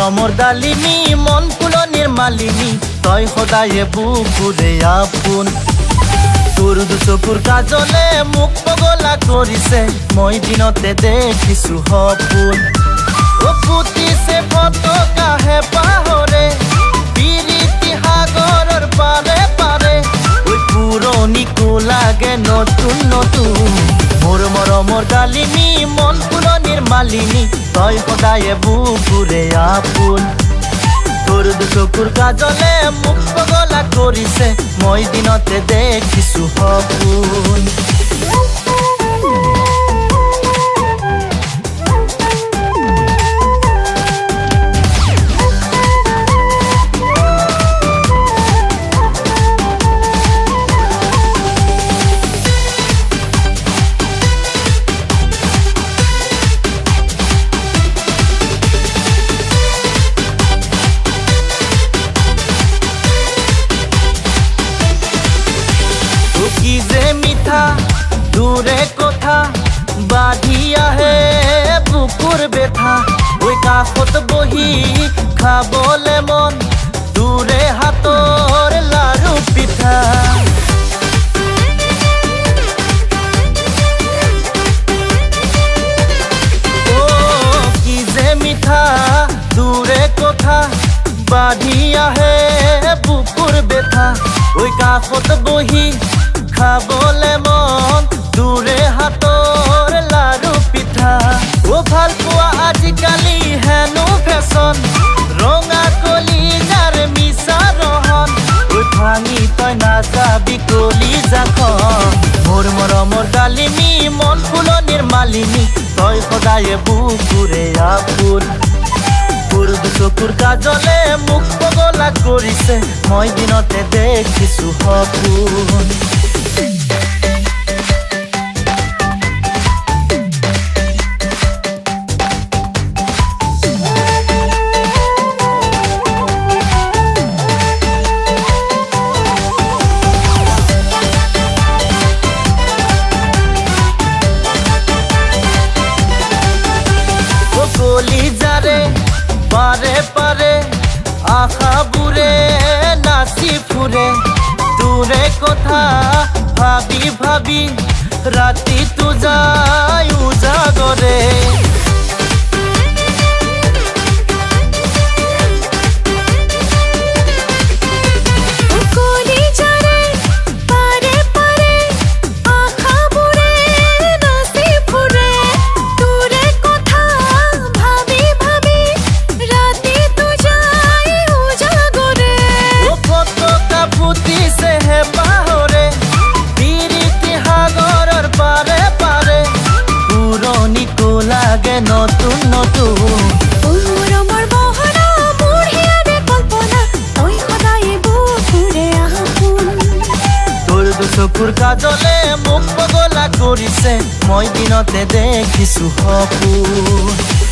মৰমৰ ডালিমী মন ফুলনিৰ মালিনী তই সদায়ে বুকুৰে আপোন তোৰ দুচকুৰ কাজলে মোক পগলা কৰিছে মই দিনতে দেখিছো সপোন ও পুতিছে ফটকাহে পাহৰে বিৰিতি সাগৰৰ পাৰে পাৰে ঐ পুৰণিকো লাগে নতুন নতুন মোৰ মৰমৰ ডালিমী মন ফুলনিৰ মালিনী তই সদায়ে বুকুৰে আপোন তোৰ দুচকুৰ কাজলে মোক পগলা কৰিছে মই দিনতে দেখিছো সপোন কি যে মিঠা দূরে কথা বাঁধি আহে বুকুর বেথা ওই কাষত বহি খাবলে মন দূরে হাতৰ লাৰু পিঠা ও কি যে মিঠা দূৰে কথা বাঁধি আহে বুকুৰ বেথা ওই কাষত বহি খাবলে মন দূৰে হাতৰ লাৰু পিঠা ও ভাল পোৱা আজিকালি হেনো ফেশ্বন ৰঙা কলি যাৰ মিছা ৰহন ঐ ভাঙি তই নাযাবি কলি যাখন মোৰ মৰমৰ ডালিমী মন ফুলনিৰ মালিনী তই সদায়ে বুকুৰে আপোন তোৰ দুচকুৰ কাজলে মোক পগলা কৰিছে মই দিনতে দেখিছো সপোন কলিজাৰে পাৰে পাৰে আশাবোৰে নাচি ফুৰে তোৰে কথা ভাবি ভাবি ৰাতিটো যায় উজাগৰে নতুন নতুন মৰমৰ বহনা মোৰ হিয়াৰে কল্পনা তই সদায়ে বুকুৰে আপোন তোৰ দুচকুৰ কাজলে মোক পগলা কৰিছে মই দিনতে দেখিছো সপোন